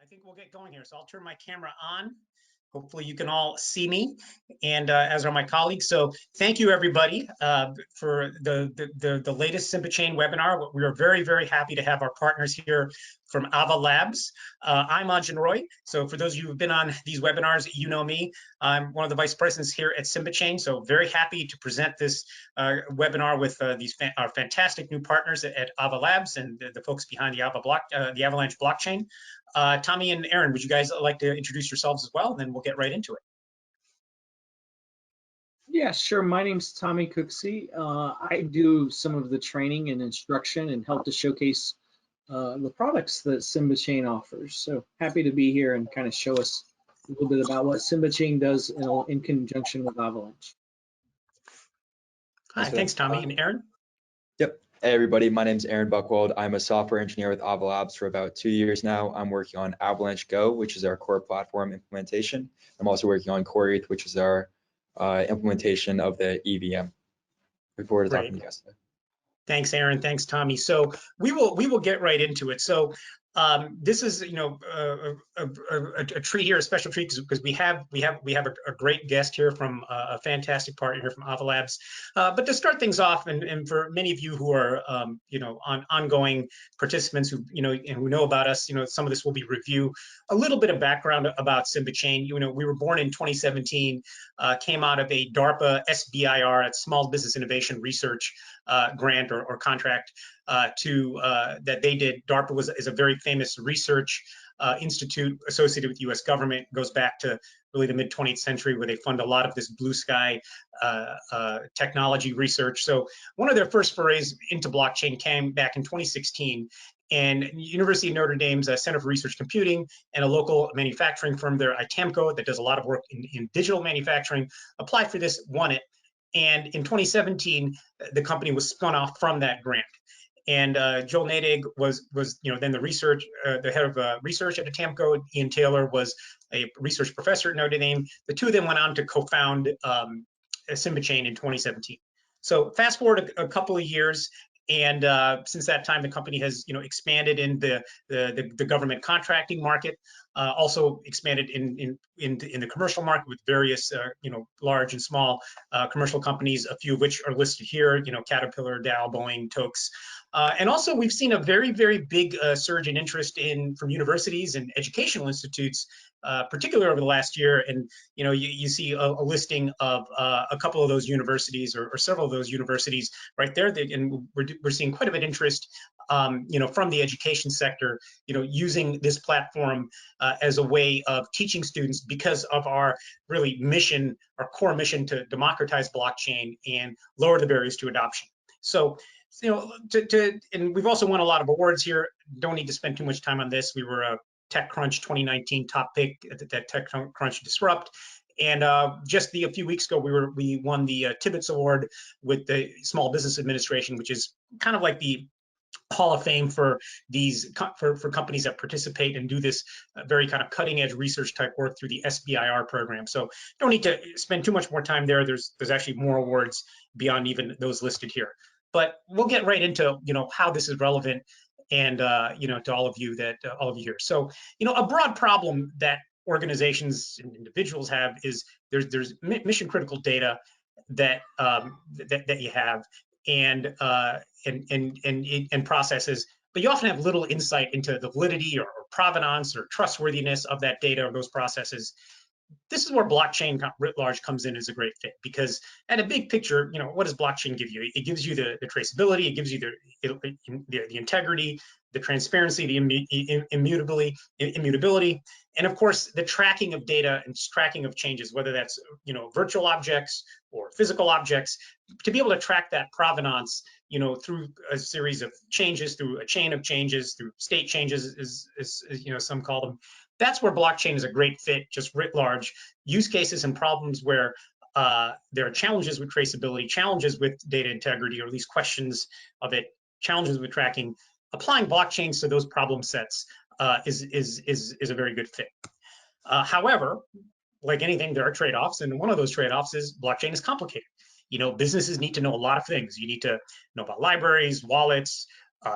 think we'll get going here. So I'll turn my camera on. Hopefully you can all see me, and as are my colleagues. So thank you everybody for the latest SIMBA Chain webinar. We are very, very happy to have our partners here from Ava Labs. I'm Anjon. So for those of you who've been on these webinars, you know me. I'm one of the vice presidents here at SIMBA Chain. So very happy to present this webinar with our fantastic new partners at Ava Labs and the folks behind the Avalanche blockchain. Tommy and Aaron, would you guys like to introduce yourselves as well? And then we'll get right into it. Yeah, sure. My name's Tommy Cooksey. I do some of the training and instruction and help to showcase the products that SIMBA Chain offers. So happy to be here and kind of show us a little bit about what SIMBA Chain does in conjunction with Avalanche. Hi, thanks Tommy. And Aaron? Yep. Hey everybody, my name is Aaron Buchwald. I'm a software engineer with Ava Labs for about 2 years now. I'm working on Avalanche Go, which is our core platform implementation. I'm also working on CoreETH, which is our implementation of the EVM. Look forward to talking to you guys today. Thanks, Aaron. Thanks, Tommy. So we will get right into it. So this is a treat here, a special treat, because we have a great guest here from a fantastic partner here from Ava Labs. But to start things off, and for many of you who are ongoing participants who know about us, some of this will be review, a little bit of background about SIMBA Chain. We were born in 2017, came out of a DARPA SBIR, at Small Business Innovation Research grant or contract that they did. DARPA is a very famous research institute associated with the U.S. government. It goes back to really the mid-20th century, where they fund a lot of this blue sky technology research. So one of their first forays into blockchain came back in 2016. And University of Notre Dame's Center for Research Computing and a local manufacturing firm there, ITAMCO, that does a lot of work in digital manufacturing, applied for this, won it. And in 2017, the company was spun off from that grant. And Joel Nadig was then the head of research at ITAMCO. Ian Taylor was a research professor at Notre Dame. The two of them went on to co-found SIMBA Chain in 2017. So fast forward a couple of years, and since that time, the company has expanded in the government contracting market, also expanded in the commercial market with various large and small commercial companies, a few of which are listed here, Caterpillar, Dow, Boeing, Tokes. And also we've seen a very, very big surge in interest from universities and educational institutes, particularly over the last year. And you see a listing of a couple of those universities or several of those universities right there. And we're seeing quite a bit of interest from the education sector, using this platform as a way of teaching students, because of our really mission, our core mission to democratize blockchain and lower the barriers to adoption. So, and we've also won a lot of awards here. Don't need to spend too much time on this. We were a TechCrunch 2019 top pick at that TechCrunch Disrupt. And just a few weeks ago, we won the Tibbetts Award with the Small Business Administration, which is kind of like the Hall of Fame for for companies that participate and do this very kind of cutting edge research type work through the SBIR program. So don't need to spend too much more time there. There's actually more awards beyond even those listed here. But we'll get right into how this is relevant and to all of you here. So a broad problem that organizations and individuals have is there's mission critical data that you have and processes, but you often have little insight into the validity or provenance or trustworthiness of that data or those processes. This is where blockchain writ large comes in as a great fit, because at a big picture, what does blockchain give you? It gives you the traceability, it gives you the integrity, the transparency, the immutability, and of course the tracking of data and tracking of changes, whether that's virtual objects or physical objects, to be able to track that provenance through a series of changes, through a chain of changes, through state changes, as some call them. That's where blockchain is a great fit, just writ large. Use cases and problems where there are challenges with traceability, challenges with data integrity, or at least questions of it, challenges with tracking. Applying blockchains to those problem sets is a very good fit. However, like anything, there are trade-offs, and one of those trade-offs is blockchain is complicated. Businesses need to know a lot of things. You need to know about libraries, wallets,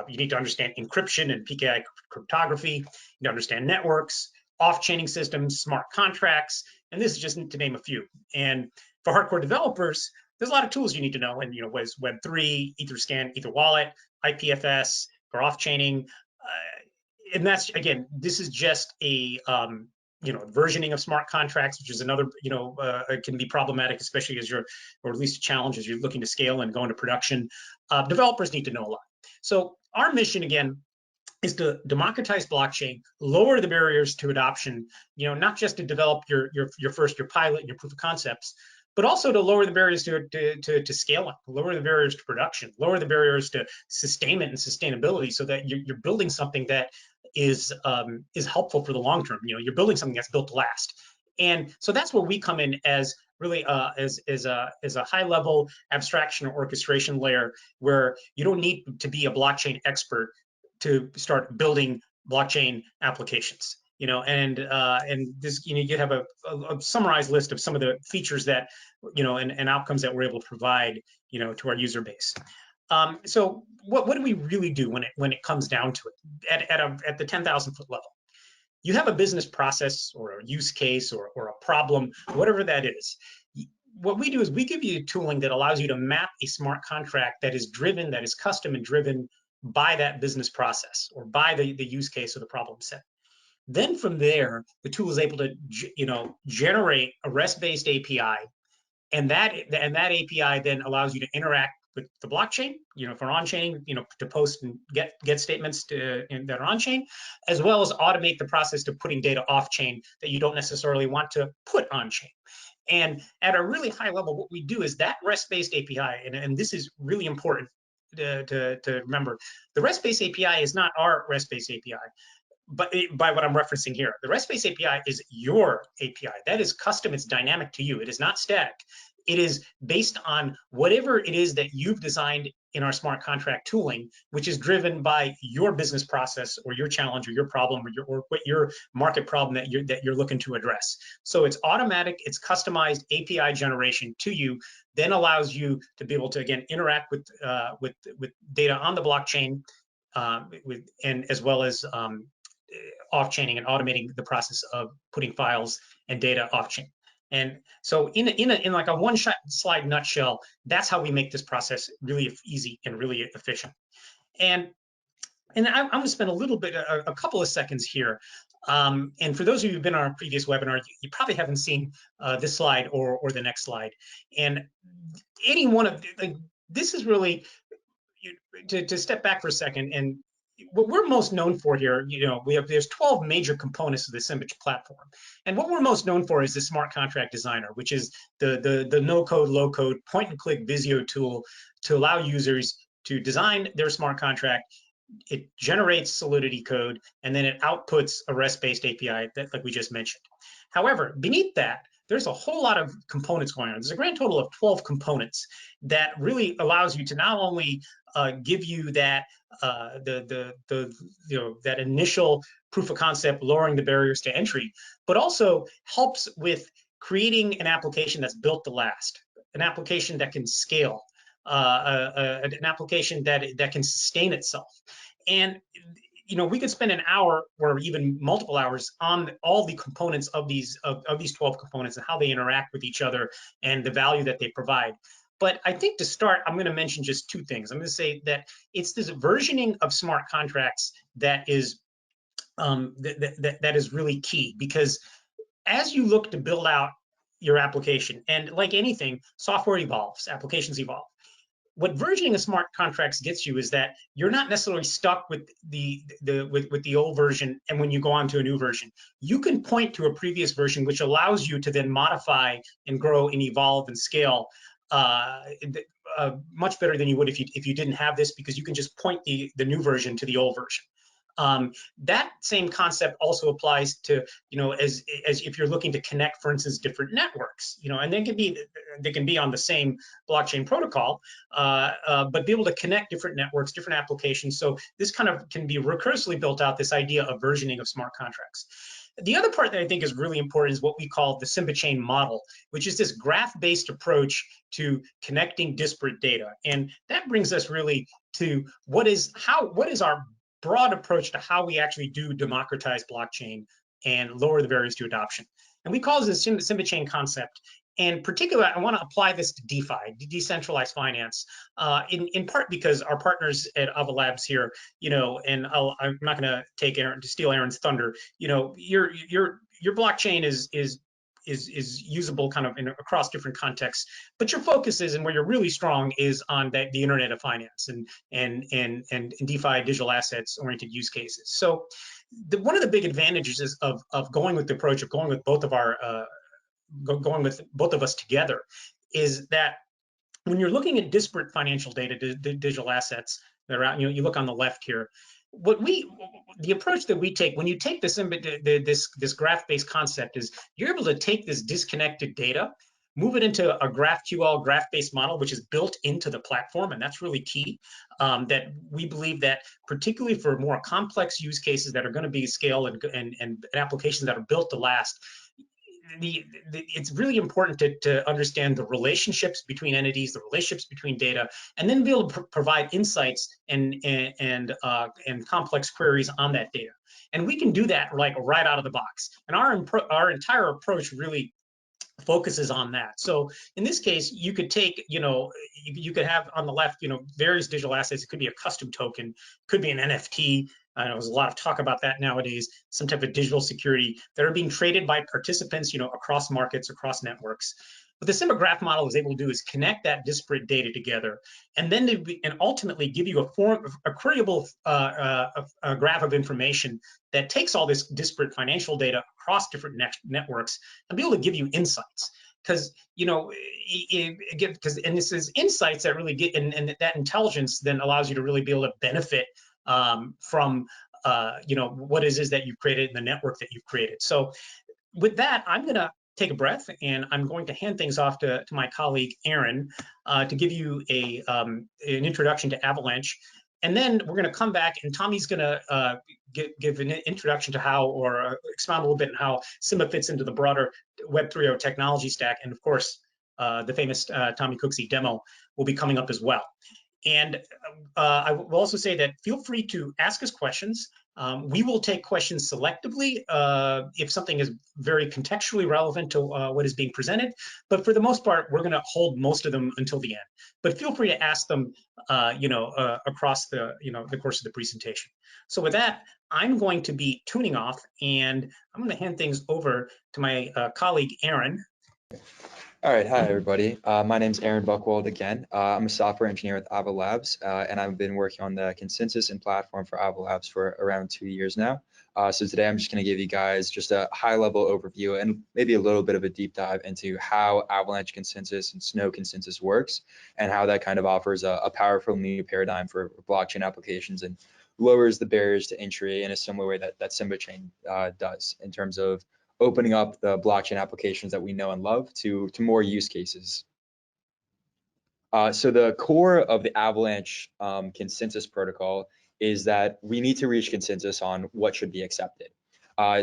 You need to understand encryption and PKI cryptography. You need to understand networks, off-chaining systems, smart contracts, and this is just to name a few. And for hardcore developers, there's a lot of tools you need to know. And Web3, Etherscan, Etherwallet, IPFS for off-chaining. And that's, again, this is just a versioning of smart contracts, which is another, it can be problematic, especially as you're, or at least a challenge as you're looking to scale and go into production. Developers need to know a lot. So our mission, again, is to democratize blockchain, lower the barriers to adoption, not just to develop your pilot and your proof of concepts, but also to lower the barriers to scaling, lower the barriers to production, lower the barriers to sustainment and sustainability, so that you're building something that is helpful for the long term. You're building something that's built to last. And so that's where we come in as really as a high level abstraction or orchestration layer, where you don't need to be a blockchain expert to start building blockchain applications. And this, you have a summarized list of some of the features that, and outcomes that we're able to provide, to our user base. So what do we really do when it comes down to it at the 10,000 foot level? You have a business process or a use case or a problem, whatever that is. What we do is we give you tooling that allows you to map a smart contract that is driven, that is custom and driven by that business process or by the use case or the problem set. Then from there, the tool is able to, generate a REST-based API, and that API then allows you to interact with the blockchain, for on-chain, to post and get statements that are on-chain, as well as automate the process to putting data off-chain that you don't necessarily want to put on-chain. And at a really high level, what we do is that REST-based API, and this is really important to remember, the REST-based API is not our REST-based API, but by what I'm referencing here. The REST-based API is your API. That is custom, it's dynamic to you. It is not static. It is based on whatever it is that you've designed in our smart contract tooling, which is driven by your business process or your challenge or your problem or what your market problem that you're looking to address. So it's automatic, it's customized API generation to you, then allows you to be able to, again, interact with data on the blockchain, and as well as off-chaining and automating the process of putting files and data off-chain. And so in like a one slide nutshell, that's how we make this process really easy and really efficient. And I'm going to spend a couple of seconds here. And for those of you who've been on our previous webinar, you probably haven't seen this slide or the next slide. And any one of this is really to step back for a second. And what we're most known for here, there's 12 major components of the SIMBA platform. And what we're most known for is the Smart Contract Designer, which is the no-code, low-code, point-and-click Visio tool to allow users to design their smart contract. It generates Solidity code, and then it outputs a REST-based API like we just mentioned. However, beneath that, there's a whole lot of components going on. There's a grand total of 12 components that really allows you to not only give you that that initial proof of concept, lowering the barriers to entry, but also helps with creating an application that's built to last, an application that can scale, an application that can sustain itself. And we could spend an hour or even multiple hours on all the components of these 12 components and how they interact with each other and the value that they provide. But I think to start, I'm going to mention just two things. I'm going to say that it's this versioning of smart contracts that is that is really key, because as you look to build out your application, and like anything, software evolves, applications evolve. What versioning of smart contracts gets you is that you're not necessarily stuck with the old version, and when you go on to a new version, you can point to a previous version, which allows you to then modify and grow and evolve and scale much better than you would if you didn't have this, because you can just point the new version to the old version. That same concept also applies to, as if you're looking to connect, for instance, different networks, and they can be on the same blockchain protocol, but be able to connect different networks, different applications. So this kind of can be recursively built out, this idea of versioning of smart contracts. The other part that I think is really important is what we call the SIMBA chain model, which is this graph-based approach to connecting disparate data. And that brings us really to what is our broad approach to how we actually do democratize blockchain and lower the barriers to adoption. And we call this the SIMBA chain concept. And particularly, I want to apply this to DeFi, decentralized finance, in part because our partners at Ava Labs here, and I'm not going to steal Aaron's thunder. Your blockchain is usable kind of across different contexts, but your focus is, and where you're really strong, is on the Internet of Finance and DeFi, digital assets oriented use cases. So one of the big advantages of going with the approach of going with both of us together is that when you're looking at disparate financial data, digital assets that are out, you look on the left here. The approach that we take when you take this graph-based concept is you're able to take this disconnected data, move it into a GraphQL graph-based model, which is built into the platform, and that's really key. That we believe that particularly for more complex use cases that are going to be scaled and applications that are built to last, it's really important to understand the relationships between entities, the relationships between data, and then be able to provide insights and complex queries on that data. And we can do that like right out of the box. And our entire approach really focuses on that. So in this case, you could take, you could have on the left, various digital assets. It could be a custom token, could be an NFT. I know there's a lot of talk about that nowadays, some type of digital security that are being traded by participants, across markets, across networks. What the SIMBA graph model is able to do is connect that disparate data together, and then ultimately give you a queryable graph of information that takes all this disparate financial data across different networks and be able to give you insights. Because and this is insights that really get, and that intelligence then allows you to really be able to benefit from what is that you've created in the network that you've created. So with that, I'm going to take a breath, and I'm going to hand things off to my colleague Aaron to give you an introduction to Avalanche, and then we're going to come back, and Tommy's going to give an introduction to how, or expound a little bit on how SIMBA fits into the broader Web 3.0 technology stack, and of course, the famous Tommy Cooksey demo will be coming up as well. And I will also say that feel free to ask us questions. We will take questions selectively if something is very contextually relevant to what is being presented. But for the most part, we're going to hold most of them until the end. But feel free to ask them, across the course of the presentation. So with that, I'm going to be tuning off, and I'm going to hand things over to my colleague Aaron. All right, hi everybody. My name's Aaron Buchwald again. I'm a software engineer with Ava Labs, and I've been working on the consensus and platform for Ava Labs for around 2 years now. So today I'm just going to give you guys just a high-level overview and maybe a little bit of a deep dive into how Avalanche consensus and Snow consensus works, and how that kind of offers a powerful new paradigm for blockchain applications and lowers the barriers to entry in a similar way that SIMBA chain does, in terms of opening up the blockchain applications that we know and love to more use cases. So the core of the Avalanche consensus protocol is that we need to reach consensus on what should be accepted.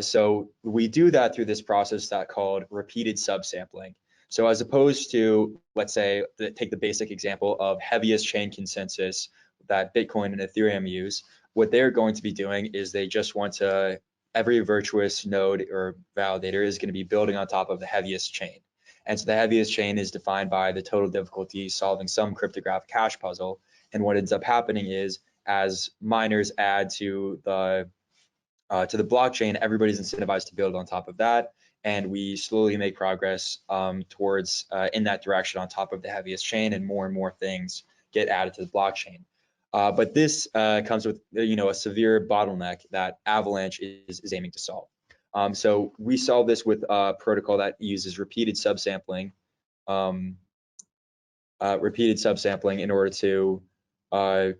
So we do that through this process called repeated subsampling. So as opposed to, let's say, take the basic example of heaviest chain consensus that Bitcoin and Ethereum use, what they're going to be doing is they just want to, every virtuous node or validator is going to be building on top of the heaviest chain. And so the heaviest chain is defined by the total difficulty solving some cryptographic hash puzzle. And what ends up happening is, as miners add to the blockchain, everybody's incentivized to build on top of that. And we slowly make progress towards in that direction on top of the heaviest chain, and more things get added to the blockchain. But this comes with a severe bottleneck that Avalanche is aiming to solve. So we solve this with a protocol that uses repeated subsampling in order to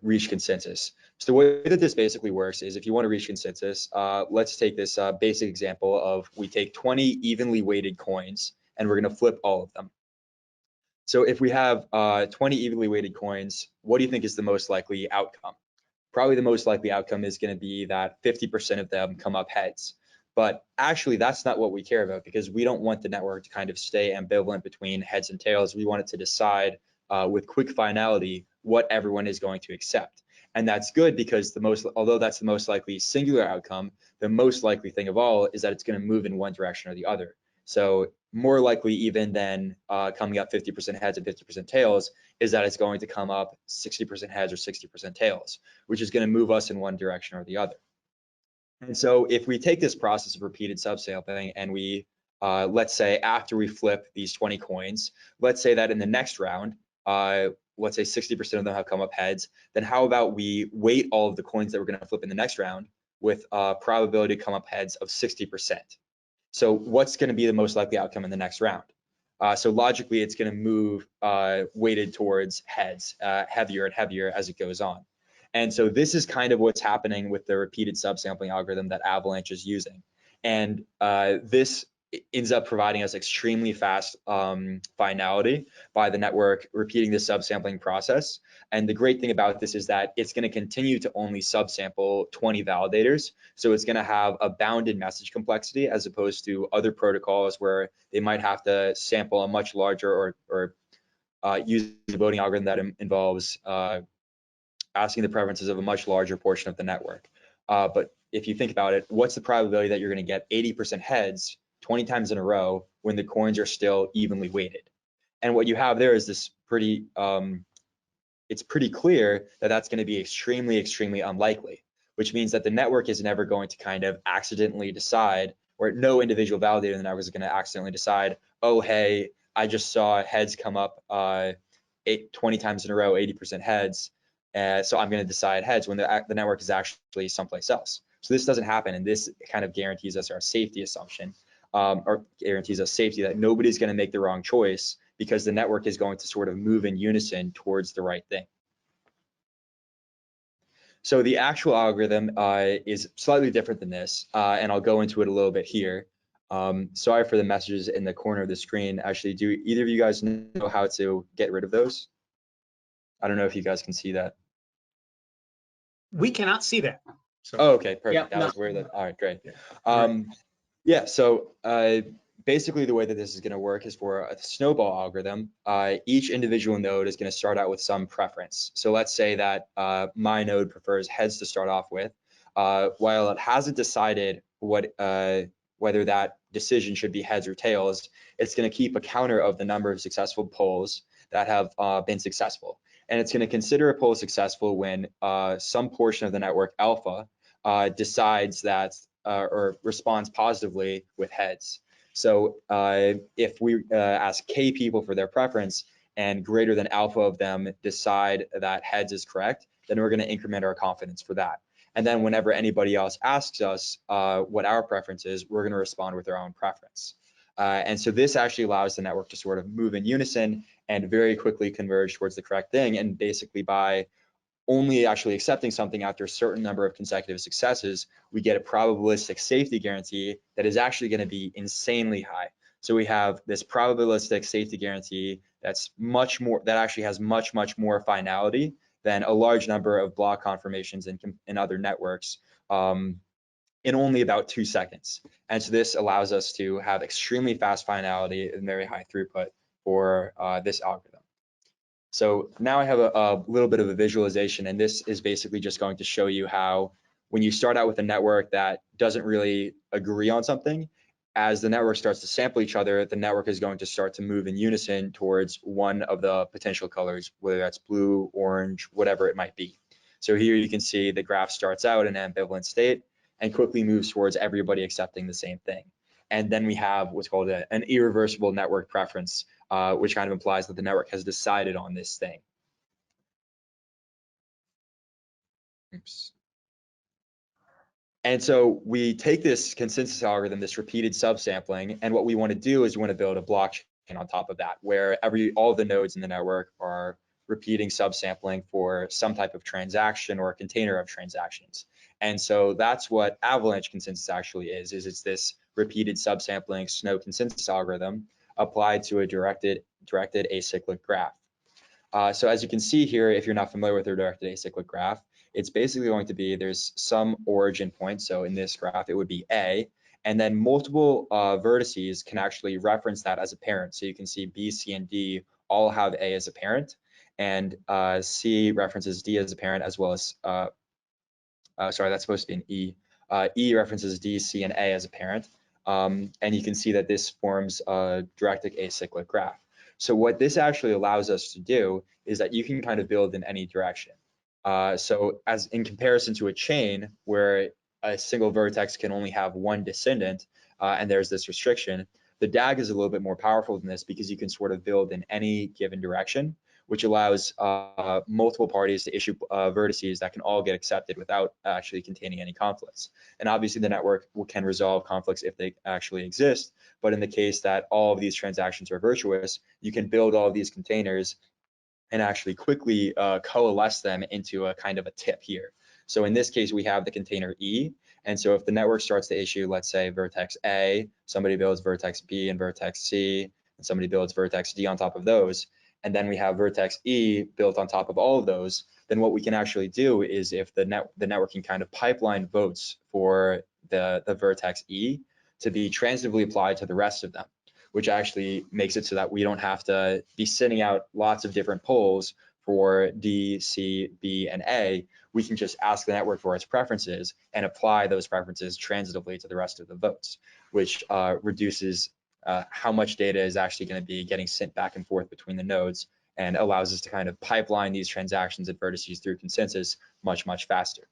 reach consensus. So the way that this basically works is, if you want to reach consensus, let's take this basic example of, we take 20 evenly weighted coins and we're going to flip all of them. So if we have 20 evenly weighted coins, what do you think is the most likely outcome? Probably the most likely outcome is going to be that 50% of them come up heads. But actually, that's not what we care about, because we don't want the network to kind of stay ambivalent between heads and tails. We want it to decide with quick finality what everyone is going to accept. And that's good because although that's the most likely singular outcome, the most likely thing of all is that it's going to move in one direction or the other. So more likely even than coming up 50% heads and 50% tails is that it's going to come up 60% heads or 60% tails, which is going to move us in one direction or the other. And so if we take this process of repeated subsampling and we, let's say after we flip these 20 coins, let's say that in the next round, let's say 60% of them have come up heads, then how about we weight all of the coins that we're going to flip in the next round with a probability to come up heads of 60%. So what's going to be the most likely outcome in the next round? So logically, it's going to move weighted towards heads, heavier and heavier as it goes on. And so this is kind of what's happening with the repeated subsampling algorithm that Avalanche is using. And this ends up providing us extremely fast finality by the network repeating the subsampling process. And the great thing about this is that it's going to continue to only subsample 20 validators. So it's going to have a bounded message complexity as opposed to other protocols where they might have to sample a much larger or use a voting algorithm that involves asking the preferences of a much larger portion of the network. But if you think about it, what's the probability that you're going to get 80% heads 20 times in a row when the coins are still evenly weighted? And what you have there is this pretty, it's pretty clear that that's going to be extremely, extremely unlikely, which means that the network is never going to kind of accidentally decide, or no individual validator in the network is going to accidentally decide, oh, hey, I just saw heads come up 20 times in a row, 80% heads. So I'm going to decide heads when the network is actually someplace else. So this doesn't happen, and this kind of guarantees us our safety assumption, or guarantees us safety that nobody's going to make the wrong choice because the network is going to sort of move in unison towards the right thing. So the actual algorithm is slightly different than this, and I'll go into it a little bit here. Sorry for the messages in the corner of the screen. Actually, do either of you guys know how to get rid of those? I don't know if you guys can see that. We cannot see that. So. Oh, okay, perfect. Yeah, That was weird. All right, great. Right. Yeah, so basically the way that this is going to work is for a snowball algorithm, each individual node is going to start out with some preference. So let's say that my node prefers heads to start off with. While it hasn't decided whether that decision should be heads or tails, it's going to keep a counter of the number of successful polls that have been successful. And it's going to consider a poll successful when some portion of the network alpha decides that or responds positively with heads. So if we ask K people for their preference and greater than alpha of them decide that heads is correct, then we're going to increment our confidence for that. And then whenever anybody else asks us what our preference is, we're going to respond with our own preference. And so this actually allows the network to sort of move in unison and very quickly converge towards the correct thing. And basically by only actually accepting something after a certain number of consecutive successes, we get a probabilistic safety guarantee that is actually going to be insanely high. So we have this probabilistic safety guarantee that's much more, that actually has much, much more finality than a large number of block confirmations in other networks in only about 2 seconds. And so this allows us to have extremely fast finality and very high throughput for this algorithm. So now I have a little bit of a visualization, and this is basically just going to show you how when you start out with a network that doesn't really agree on something, as the network starts to sample each other, the network is going to start to move in unison towards one of the potential colors, whether that's blue, orange, whatever it might be. So here you can see the graph starts out in an ambivalent state and quickly moves towards everybody accepting the same thing. And then we have what's called an irreversible network preference, which kind of implies that the network has decided on this thing. Oops. And so we take this consensus algorithm, this repeated subsampling, and what we want to do is we want to build a blockchain on top of that, where all the nodes in the network are repeating subsampling for some type of transaction or a container of transactions. And so that's what Avalanche consensus actually is it's this repeated subsampling Snow consensus algorithm applied to a directed acyclic graph. So as you can see here, if you're not familiar with a directed acyclic graph, it's basically going to be there's some origin point. So in this graph, it would be A, and then multiple vertices can actually reference that as a parent. So you can see B, C, and D all have A as a parent, and C references D as a parent, as well as, sorry, that's supposed to be an E. E references D, C, and A as a parent. And you can see that this forms a directed acyclic graph. So what this actually allows us to do is that you can kind of build in any direction. So as in comparison to a chain where a single vertex can only have one descendant, and there's this restriction, the DAG is a little bit more powerful than this because you can sort of build in any given direction, which allows multiple parties to issue vertices that can all get accepted without actually containing any conflicts. And obviously the network can resolve conflicts if they actually exist, but in the case that all of these transactions are virtuous, you can build all of these containers and actually quickly coalesce them into a kind of a tip here. So in this case, we have the container E. And so if the network starts to issue, let's say vertex A, somebody builds vertex B and vertex C, and somebody builds vertex D on top of those, and then we have vertex E built on top of all of those, then what we can actually do is if the network can kind of pipeline votes for the vertex E to be transitively applied to the rest of them, which actually makes it so that we don't have to be sending out lots of different polls for D, C, B, and A. We can just ask the network for its preferences and apply those preferences transitively to the rest of the votes, which reduces how much data is actually going to be getting sent back and forth between the nodes and allows us to kind of pipeline these transactions and vertices through consensus much, much faster.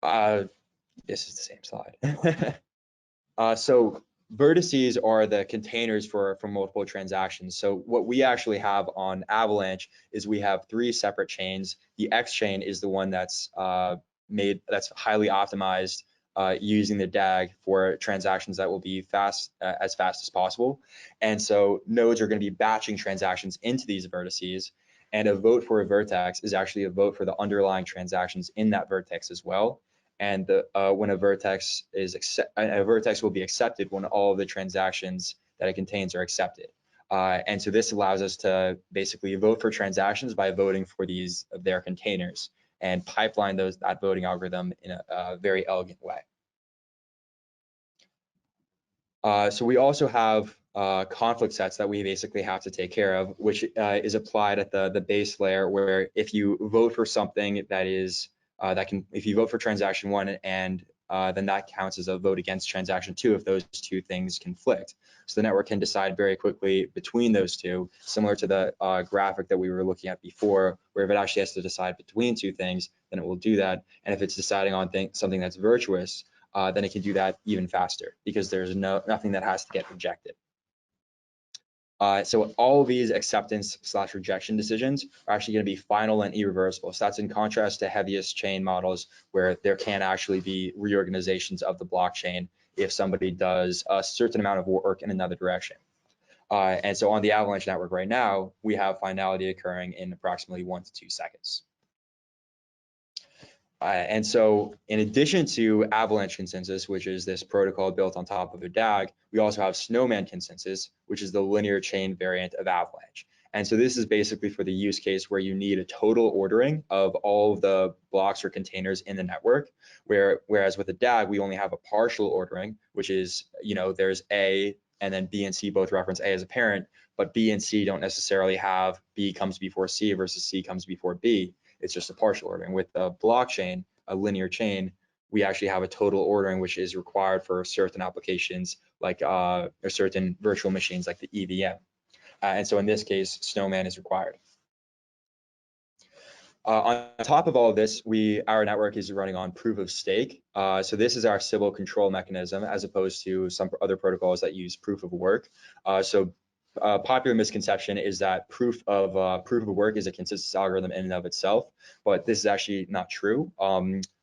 This is the same slide. So vertices are the containers for multiple transactions. So what we actually have on Avalanche is we have 3 separate chains. The X chain is the one that's that's highly optimized using the DAG for transactions that will be fast as possible. And so nodes are going to be batching transactions into these vertices, and a vote for a vertex is actually a vote for the underlying transactions in that vertex as well. And when a vertex will be accepted when all of the transactions that it contains are accepted. And so this allows us to basically vote for transactions by voting for their containers and pipeline that voting algorithm in a very elegant way. So we also have conflict sets that we basically have to take care of, which is applied at the base layer, where if you vote for something that is if you vote for transaction 1 and then that counts as a vote against transaction 2 if those 2 things conflict. So the network can decide very quickly between those 2, similar to the graphic that we were looking at before, where if it actually has to decide between 2 things, then it will do that. And if it's deciding on something that's virtuous, then it can do that even faster because there's nothing that has to get rejected. So all of these acceptance/rejection decisions are actually going to be final and irreversible. So that's in contrast to heaviest chain models where there can actually be reorganizations of the blockchain if somebody does a certain amount of work in another direction. And so on the Avalanche network right now, we have finality occurring in approximately 1 to 2 seconds. And so in addition to Avalanche consensus, which is this protocol built on top of a DAG, we also have Snowman consensus, which is the linear chain variant of Avalanche. And so this is basically for the use case where you need a total ordering of all of the blocks or containers in the network, whereas with a DAG, we only have a partial ordering, which is, there's A and then B and C both reference A as a parent, but B and C don't necessarily have B comes before C versus C comes before B. It's just a partial ordering. With a blockchain, a linear chain, we actually have a total ordering, which is required for certain applications like or certain virtual machines like the EVM. And so in this case, Snowman is required. On top of all of this, our network is running on proof of stake. So this is our Sybil control mechanism, as opposed to some other protocols that use proof of work. Popular misconception is that proof of work is a consensus algorithm in and of itself, but this is actually not true.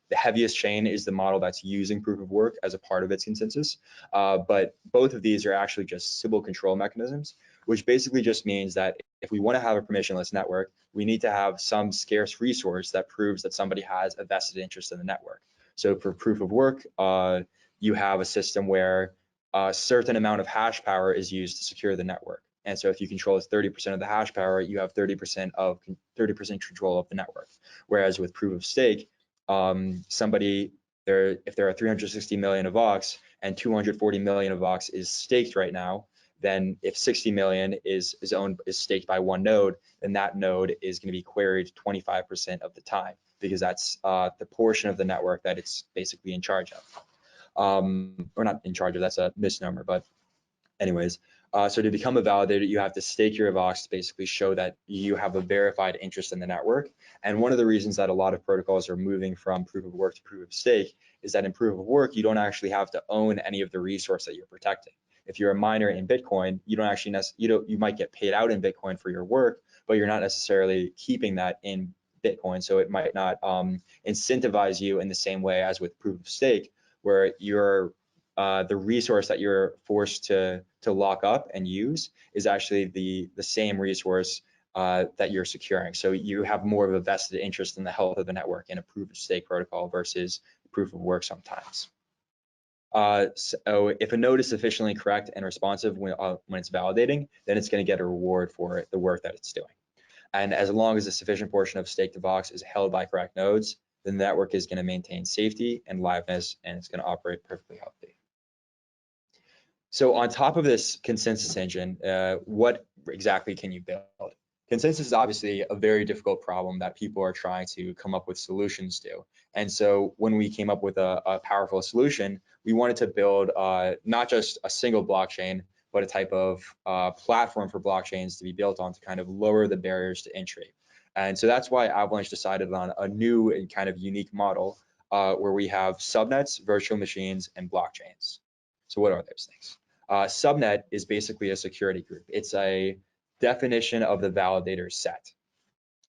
The heaviest chain is the model that's using proof of work as a part of its consensus, but both of these are actually just Sybil control mechanisms, which basically just means that if we want to have a permissionless network, we need to have some scarce resource that proves that somebody has a vested interest in the network. So for proof of work, you have a system where a certain amount of hash power is used to secure the network. And so if you control 30% of the hash power, you have 30% control of the network. Whereas with proof of stake, if there are 360 million of Vox and 240 million of Vox is staked right now, then if 60 million is staked by one node, then that node is going to be queried 25% of the time, because that's the portion of the network that it's basically in charge of. Or not in charge of, that's a misnomer, but anyways. So to become a validator, you have to stake your Vox to basically show that you have a verified interest in the network. And one of the reasons that a lot of protocols are moving from proof of work to proof of stake is that in proof of work, you don't actually have to own any of the resource that you're protecting. If you're a miner in Bitcoin, you don't actually you might get paid out in Bitcoin for your work, but you're not necessarily keeping that in Bitcoin. So it might not incentivize you in the same way as with proof of stake, where you're the resource that you're forced to lock up and use is actually the same resource that you're securing. So you have more of a vested interest in the health of the network in a proof of stake protocol versus proof of work sometimes. So if a node is sufficiently correct and responsive when it's validating, then it's going to get a reward for the work that it's doing. And as long as a sufficient portion of staked Vox is held by correct nodes, the network is going to maintain safety and liveness, and it's going to operate perfectly healthy. So on top of this consensus engine, what exactly can you build? Consensus is obviously a very difficult problem that people are trying to come up with solutions to. And so when we came up with a powerful solution, we wanted to build not just a single blockchain, but a type of platform for blockchains to be built on to kind of lower the barriers to entry. And so that's why Avalanche decided on a new and kind of unique model where we have subnets, virtual machines, and blockchains. So what are those things? Subnet is basically a security group. It's a definition of the validator set.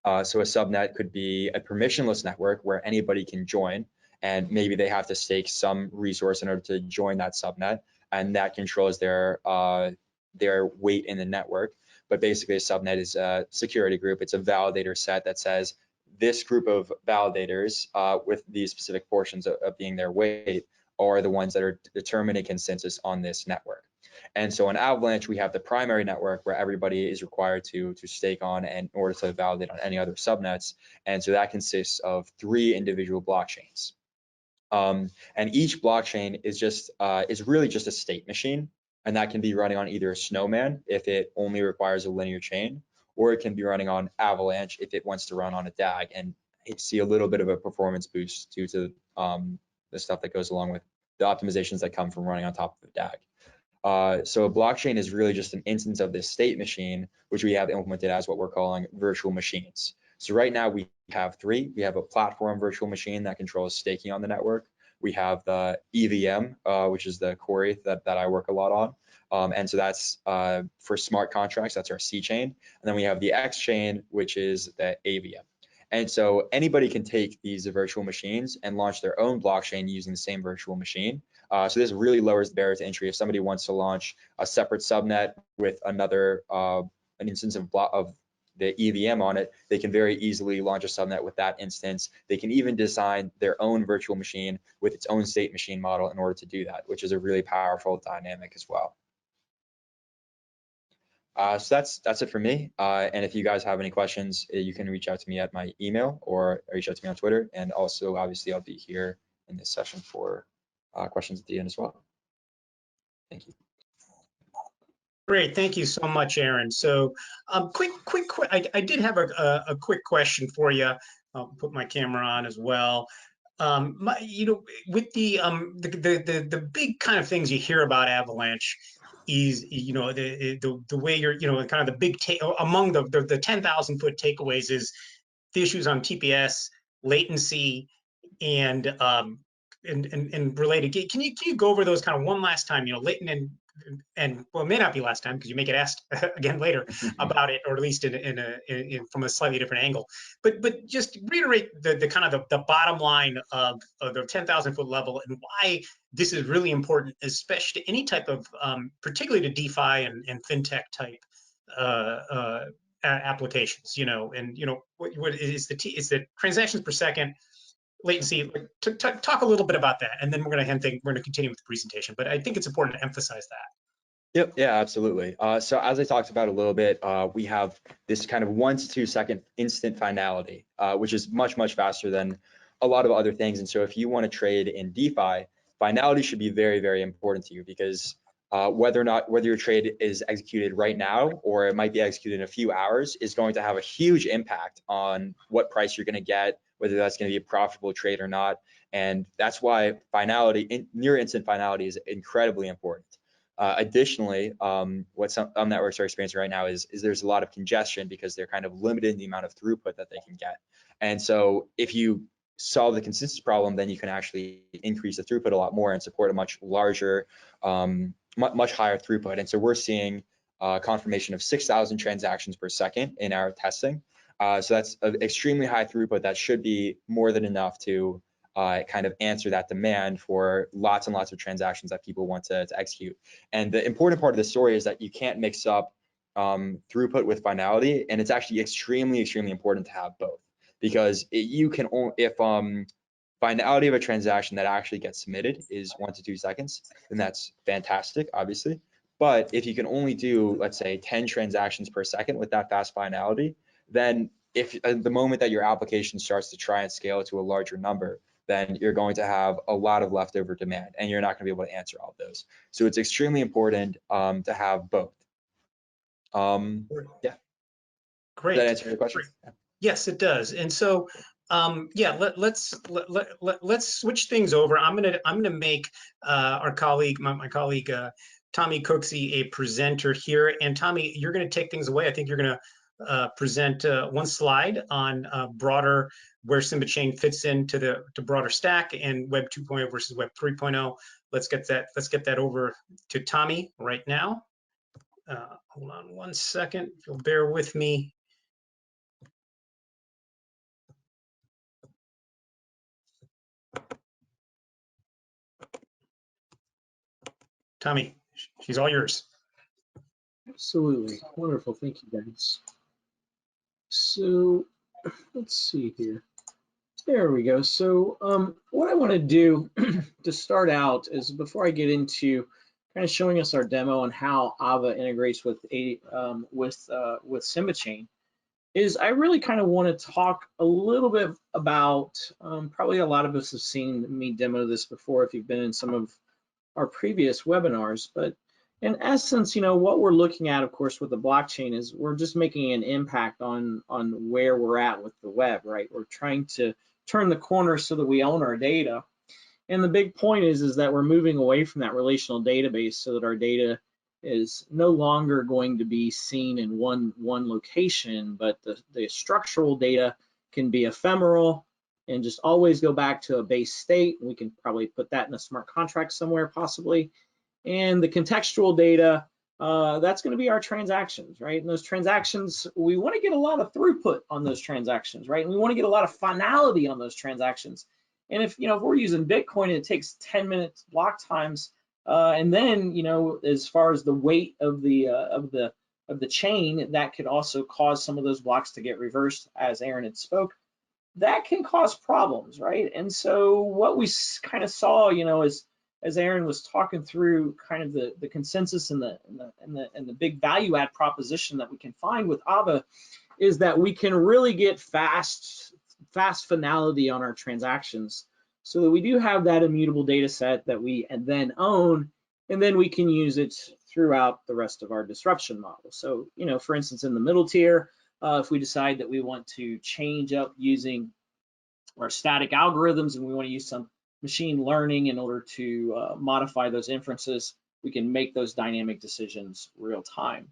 So a subnet could be a permissionless network where anybody can join, and maybe they have to stake some resource in order to join that subnet, and that controls their weight in the network. But basically a subnet is a security group. It's a validator set that says this group of validators with these specific portions of being their weight are the ones that are determining consensus on this network. And so on Avalanche, we have the primary network where everybody is required to stake on in order to validate on any other subnets. And so that consists of 3 individual blockchains. And each blockchain is really just a state machine, and that can be running on either Snowman if it only requires a linear chain, or it can be running on Avalanche if it wants to run on a DAG and see a little bit of a performance boost due to the stuff that goes along with the optimizations that come from running on top of a DAG. So a blockchain is really just an instance of this state machine, which we have implemented as what we're calling virtual machines. So right now we have 3. We have a platform virtual machine that controls staking on the network. We have the EVM, which is the core ETH that I work a lot on. And so that's for smart contracts, that's our C chain. And then we have the X chain, which is the AVM. And so anybody can take these virtual machines and launch their own blockchain using the same virtual machine. So this really lowers the barrier to entry. If somebody wants to launch a separate subnet with another an instance of the EVM on it, they can very easily launch a subnet with that instance. They can even design their own virtual machine with its own state machine model in order to do that, which is a really powerful dynamic as well. So that's it for me. And if you guys have any questions, you can reach out to me at my email or reach out to me on Twitter. And also, obviously, I'll be here in this session for questions at the end as well. Thank you. Great, thank you so much, Aaron. So, I did have a quick question for you. I'll put my camera on as well. With the big kind of things you hear about Avalanche is, the way you're, kind of the big among the 10,000 foot takeaways is the issues on TPS, latency, and related. Can you go over those kind of one last time? Latent and well, it may not be last time because you may get asked again later about it, or at least from a slightly different angle. But just reiterate the kind of the bottom line of the 10,000 foot level and why this is really important, especially to any type of, particularly to DeFi and fintech type applications. What is the transactions per second, latency. Talk a little bit about that, and then we're going to continue with the presentation. But I think it's important to emphasize that. Yep. Yeah, absolutely. So as I talked about a little bit, we have this kind of 1 to 2 second instant finality, which is much faster than a lot of other things. And so if you want to trade in DeFi, finality should be very important to you, because whether your trade is executed right now or it might be executed in a few hours is going to have a huge impact on what price you're going to get, whether that's going to be a profitable trade or not. And that's why finality, near instant finality, is incredibly important. Additionally, what some networks are experiencing right now is there's a lot of congestion because they're kind of limited in the amount of throughput that they can get. And so if you solve the consistency problem, then you can actually increase the throughput a lot more and support a much larger, much higher throughput. And so we're seeing confirmation of 6,000 transactions per second in our testing. So that's an extremely high throughput that should be more than enough to kind of answer that demand for lots and lots of transactions that people want to execute. And the important part of the story is that you can't mix up throughput with finality, and it's actually extremely, extremely important to have both, because you can only, if finality of a transaction that actually gets submitted is 1 to 2 seconds, then that's fantastic, obviously. But if you can only do, let's say, 10 transactions per second with that fast finality, then if the moment that your application starts to try and scale to a larger number, then you're going to have a lot of leftover demand and you're not going to be able to answer all of those. So it's extremely important to have both. Yeah. Great. Does that answer your question? Yes, it does. And so, yeah, let's switch things over. I'm gonna make our colleague, my colleague Tommy Cooksey, a presenter here. And Tommy, you're gonna take things away. I think you're gonna present one slide on broader, where SIMBA chain fits into the broader stack and Web 2.0 versus Web 3.0. Let's get that over to Tommy right now. Hold on one second, if you'll bear with me. Tommy, she's all yours. Absolutely. Wonderful. Thank you, guys. So let's see here. There we go. So what I want to do to start out is, before I get into kind of showing us our demo and how Ava integrates with SIMBA chain, is I really kind of want to talk a little bit about, probably a lot of us have seen me demo this before if you've been in some of our previous webinars, but in essence, what we're looking at, of course, with the blockchain is we're just making an impact on where we're at with the web, right? We're trying to turn the corner so that we own our data. And the big point is that we're moving away from that relational database so that our data is no longer going to be seen in one location, but the structural data can be ephemeral and just always go back to a base state. We can probably put that in a smart contract somewhere, possibly. And the contextual data, that's going to be our transactions, right? And those transactions, we want to get a lot of throughput on those transactions, right? And we want to get a lot of finality on those transactions. And if we're using Bitcoin, it takes 10 minutes block times, and then as far as the weight of the chain, that could also cause some of those blocks to get reversed, as Aaron had spoke. That can cause problems, right? And so what we kind of saw, as Aaron was talking through kind of the consensus and the big value add proposition that we can find with Ava, is that we can really get fast finality on our transactions, so that we do have that immutable data set that we then own, and then we can use it throughout the rest of our disruption model. So, for instance, in the middle tier, if we decide that we want to change up using our static algorithms and we want to use some machine learning in order to modify those inferences, we can make those dynamic decisions real time.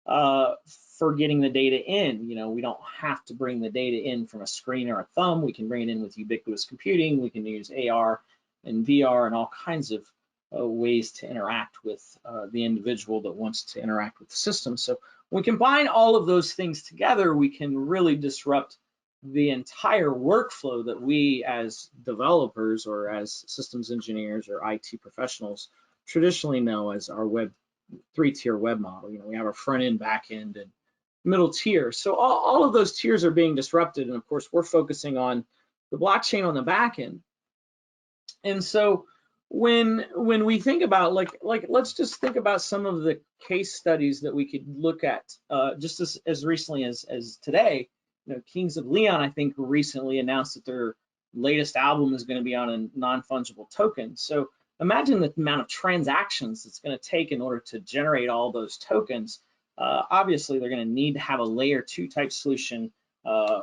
For getting the data in, we don't have to bring the data in from a screen or a thumb. We can bring it in with ubiquitous computing. We can use AR and VR and all kinds of ways to interact with the individual that wants to interact with the system. So when we combine all of those things together, we can really disrupt the entire workflow that we as developers or as systems engineers or IT professionals traditionally know as our Web 3-tier web model. We have our front end, back end, and middle tier. So all of those tiers are being disrupted, and of course we're focusing on the blockchain on the back end. And so when we think about let's just think about some of the case studies that we could look at just as recently as today. Kings of Leon, I think, recently announced that their latest album is going to be on a non-fungible token. So imagine the amount of transactions it's going to take in order to generate all those tokens. Obviously, they're going to need to have a layer 2 type solution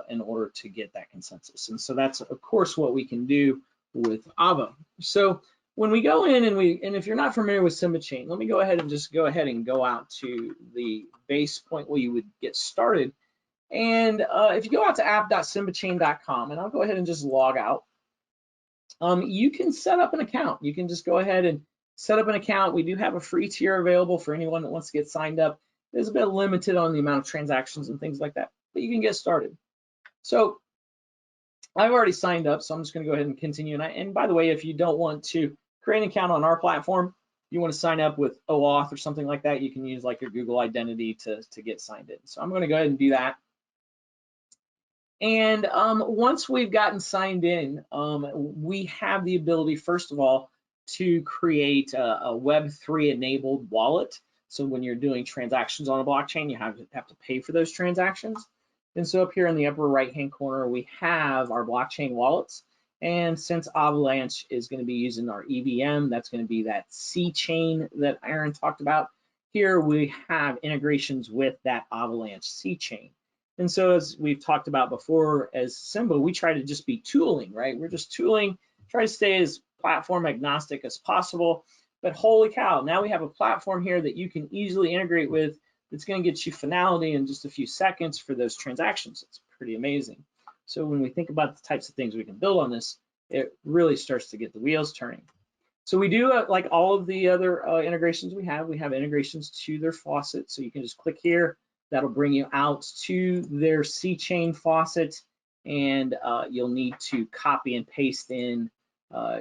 in order to get that consensus. And so that's, of course, what we can do with Ava. So when we go in and if you're not familiar with SIMBA chain, let me go ahead and go out to the base point where you would get started. And if you go out to app.simbachain.com, and I'll go ahead and just log out, you can set up an account. You can just go ahead and set up an account. We do have a free tier available for anyone that wants to get signed up. There's a bit limited on the amount of transactions and things like that, but you can get started. So I've already signed up, so I'm just going to go ahead and continue. And by the way, if you don't want to create an account on our platform, you want to sign up with OAuth or something like that, you can use like your Google identity to get signed in. So I'm going to go ahead and do that. And once we've gotten signed in, we have the ability, first of all, to create a Web3 enabled wallet. So when you're doing transactions on a blockchain, you have to pay for those transactions. And so up here in the upper right-hand corner, we have our blockchain wallets. And since Avalanche is going to be using our EVM, that's going to be that C chain that Aaron talked about. Here we have integrations with that Avalanche C chain. And so as we've talked about before, as SIMBA, we try to just be tooling, right? We're just tooling, try to stay as platform agnostic as possible. But holy cow, now we have a platform here that you can easily integrate with that's going to get you finality in just a few seconds for those transactions. It's pretty amazing. So when we think about the types of things we can build on this, it really starts to get the wheels turning. So we do, like all of the other integrations we have integrations to their faucet. So you can just click here. That'll bring you out to their C chain faucet, and you'll need to copy and paste in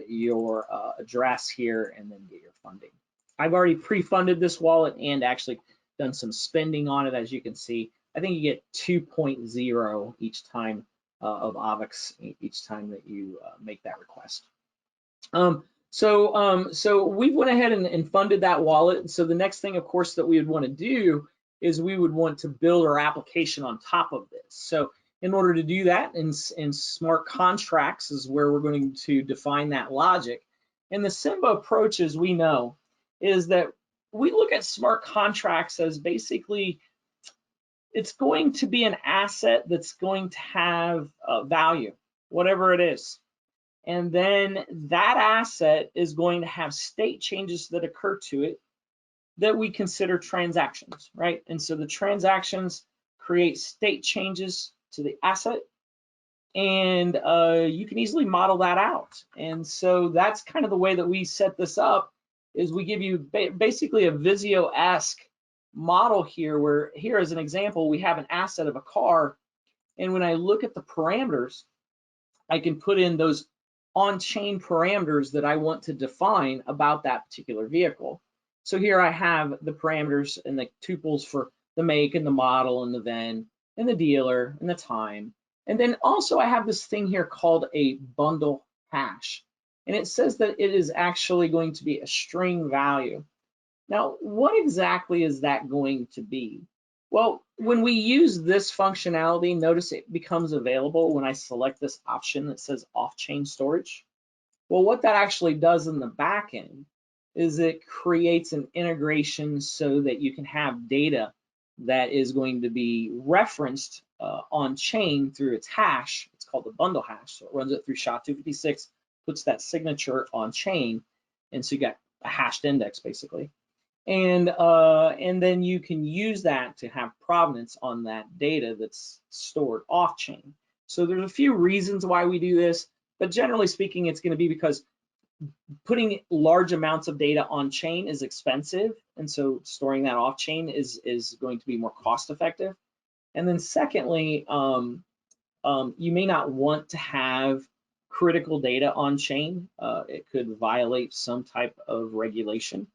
your address here and then get your funding. I've already pre-funded this wallet and actually done some spending on it. As you can see, I think you get 2.0 each time of AVAX each time that you make that request. So we went ahead and funded that wallet. So the next thing, of course, that we would want to do is we would want to build our application on top of this. So in order to do that, in smart contracts is where we're going to define that logic. And the SIMBA approach, as we know, is that we look at smart contracts as basically, it's going to be an asset that's going to have value, whatever it is. And then that asset is going to have state changes that occur to it that we consider transactions, right? And so the transactions create state changes to the asset, and you can easily model that out. And so that's kind of the way that we set this up, is we give you basically a Visio-esque model here, where here as an example, we have an asset of a car, and when I look at the parameters, I can put in those on-chain parameters that I want to define about that particular vehicle. So here I have the parameters and the tuples for the make and the model and the VIN and the dealer and the time. And then also I have this thing here called a bundle hash. And it says that it is actually going to be a string value. Now, what exactly is that going to be? Well, when we use this functionality, notice it becomes available when I select this option that says off-chain storage. Well, what that actually does in the back end is it creates an integration so that you can have data that is going to be referenced on chain through its hash. It's called the bundle hash. So it runs it through SHA-256, puts that signature on chain, and so you got a hashed index basically. And then you can use that to have provenance on that data that's stored off chain. So there's a few reasons why we do this, but generally speaking, it's going to be because putting large amounts of data on chain is expensive, and so storing that off chain is going to be more cost effective. And then secondly, you may not want to have critical data on chain. It could violate some type of regulation,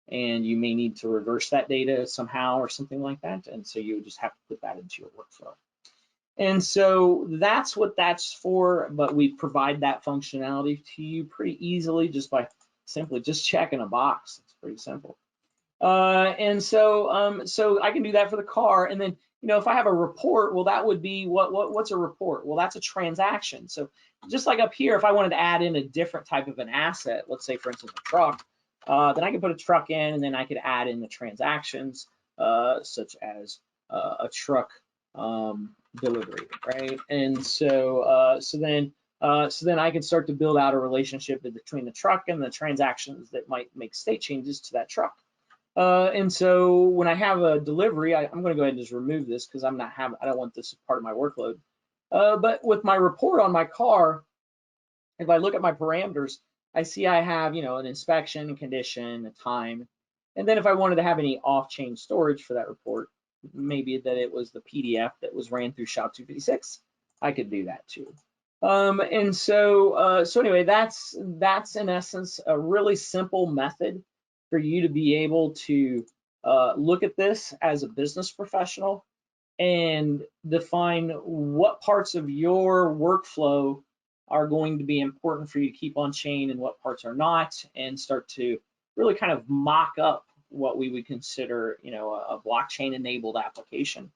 and you may need to reverse that data somehow or something like that. And so you would just have to put that into your workflow. And so that's what that's for, but we provide that functionality to you pretty easily just by simply just checking a box. It's pretty simple. And so I can do that for the car. And then if I have a report, well, that would be what's a report? Well, that's a transaction. So just like up here, if I wanted to add in a different type of an asset, let's say for instance a truck, then I could put a truck in, and then I could add in the transactions such as a truck delivery, right? And so then I can start to build out a relationship between the truck and the transactions that might make state changes to that truck. And so when I have a delivery, I'm going to go ahead and just remove this because I don't want this as part of my workload. But with my report on my car, if I look at my parameters, I see I have, an inspection, condition, a time. And then if I wanted to have any off-chain storage for that report, maybe that it was the PDF that was ran through SHA-256, I could do that too. And so anyway, that's in essence a really simple method for you to be able to look at this as a business professional and define what parts of your workflow are going to be important for you to keep on chain and what parts are not, and start to really kind of mock up what we would consider, a blockchain enabled application.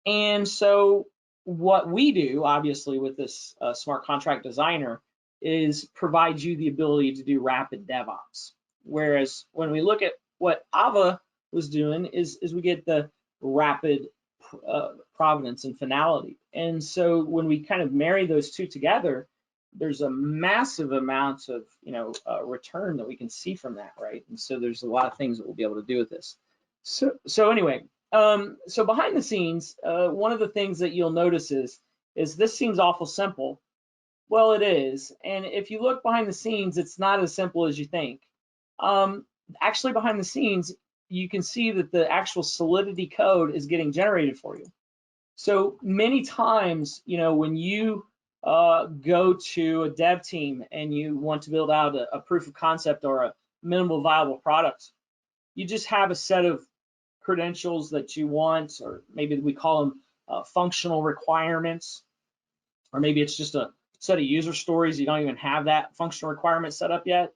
And so what we do, obviously, with this smart contract designer is provide you the ability to do rapid DevOps. Whereas when we look at what Ava was doing is we get the rapid provenance and finality. And so when we kind of marry those two together, there's a massive amount of return that we can see from that, right? And so there's a lot of things that we'll be able to do with this. So anyway, so behind the scenes, one of the things that you'll notice is this seems awful simple. Well, it is. And if you look behind the scenes, it's not as simple as you think. Actually, behind the scenes, you can see that the actual Solidity code is getting generated for you. So many times, when you go to a dev team and you want to build out a proof of concept or a minimal viable product, you just have a set of credentials that you want, or maybe we call them functional requirements, or maybe it's just a set of user stories. You don't even have that functional requirement set up yet.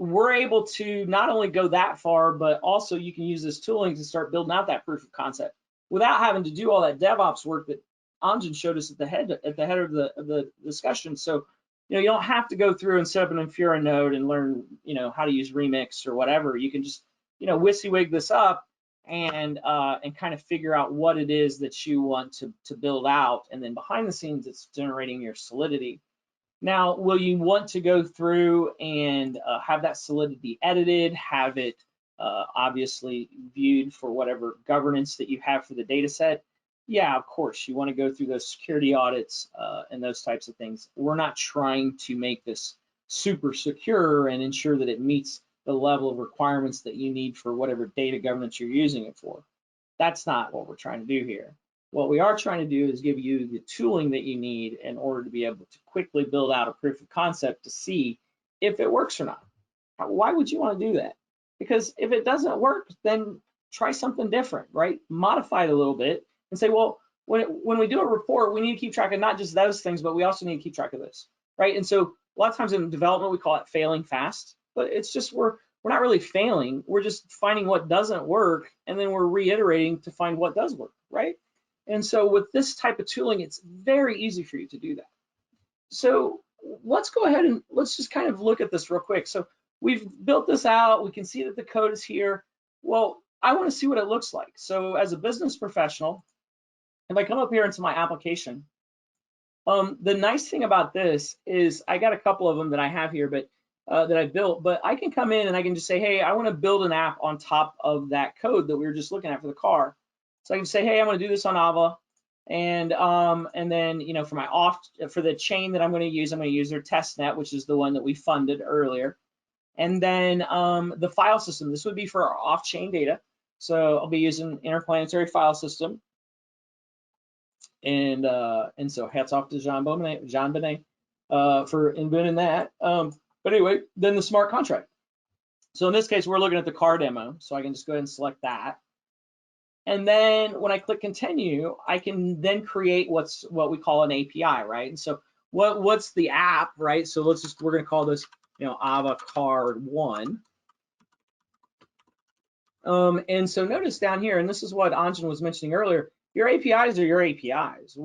We're able to not only go that far, but also you can use this tooling to start building out that proof of concept without having to do all that DevOps work that Anjon showed us at the head of the discussion. So, you don't have to go through and set up an Infura node and learn, how to use Remix or whatever. You can just, WYSIWYG this up and kind of figure out what it is that you want to build out, and then behind the scenes, it's generating your Solidity. Now, will you want to go through and have that Solidity edited, have it obviously viewed for whatever governance that you have for the data set? Yeah, of course, you want to go through those security audits and those types of things. We're not trying to make this super secure and ensure that it meets the level of requirements that you need for whatever data governance you're using it for. That's not what we're trying to do here. What we are trying to do is give you the tooling that you need in order to be able to quickly build out a proof of concept to see if it works or not. Why would you want to do that? Because if it doesn't work, then try something different, right? Modify it a little bit and say, well, when we do a report, we need to keep track of not just those things, but we also need to keep track of this, right? And so a lot of times in development, we call it failing fast, but it's just we're not really failing. We're just finding what doesn't work, and then we're reiterating to find what does work, right? And so with this type of tooling, it's very easy for you to do that. So let's go ahead and let's just kind of look at this real quick. So we've built this out. We can see that the code is here. Well, I want to see what it looks like. So as a business professional, if I come up here into my application, the nice thing about this is I got a couple of them that I have here, but that I built, but I can come in and I can just say, hey, I want to build an app on top of that code that we were just looking at for the car. So I can say, hey, I'm going to do this on Ava, and then for the chain that I'm going to use their testnet, which is the one that we funded earlier, and then the file system. This would be for our off-chain data, so I'll be using interplanetary file system, and so hats off to Jean Benet for inventing that. But anyway, then the smart contract. So in this case, we're looking at the car demo, so I can just go ahead and select that. And then when I click continue, I can then create what we call an API, right? And so what's the app, right? So we're going to call this, Ava Card 1. And so notice down here, and this is what Anjon was mentioning earlier, your APIs are your APIs.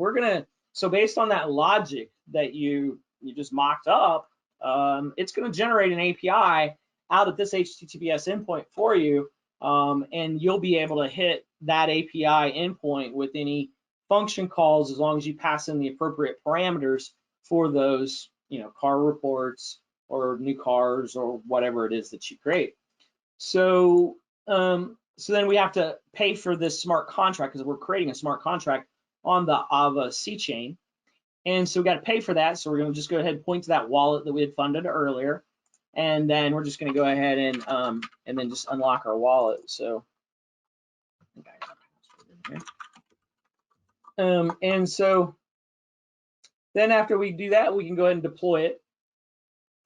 So based on that logic that you just mocked up, it's gonna generate an API out at this HTTPS endpoint for you, and you'll be able to hit that API endpoint with any function calls as long as you pass in the appropriate parameters for those, car reports or new cars or whatever it is that you create. So then we have to pay for this smart contract because we're creating a smart contract on the Ava C chain. And so we got to pay for that. So we're going to just go ahead and point to that wallet that we had funded earlier. And then we're just going to go ahead and then just unlock our wallet. So and so then after we do that, we can go ahead and deploy it.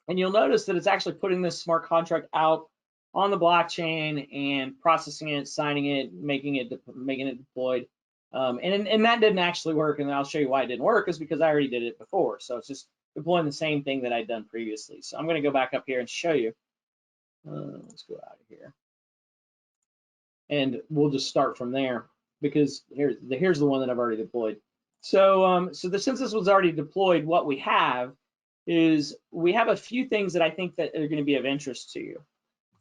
And you'll notice that it's actually putting this smart contract out on the blockchain and processing it, signing it, making it deployed. And that didn't actually work, and I'll show you why it didn't work, is because I already did it before. So it's just deploying the same thing that I'd done previously. So I'm going to go back up here and show you. Let's go out of here. And we'll just start from there because here's the one that I've already deployed. So since this was already deployed, what we have is we have a few things that I think that are going to be of interest to you.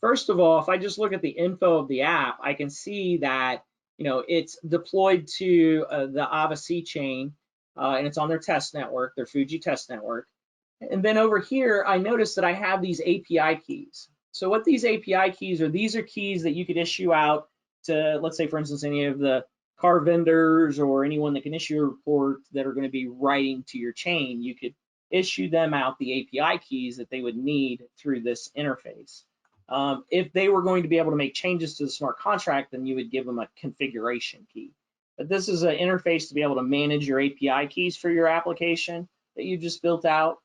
First of all, if I just look at the info of the app, I can see that it's deployed to the Ava C chain, and it's on their test network, their Fuji test network. And then over here, I notice that I have these API keys. So what these API keys are, these are keys that you could issue out to, let's say, for instance, any of the car vendors or anyone that can issue a report that are going to be writing to your chain. You could issue them out the API keys that they would need through this interface. If they were going to be able to make changes to the smart contract, then you would give them a configuration key. But this is an interface to be able to manage your API keys for your application that you just built out.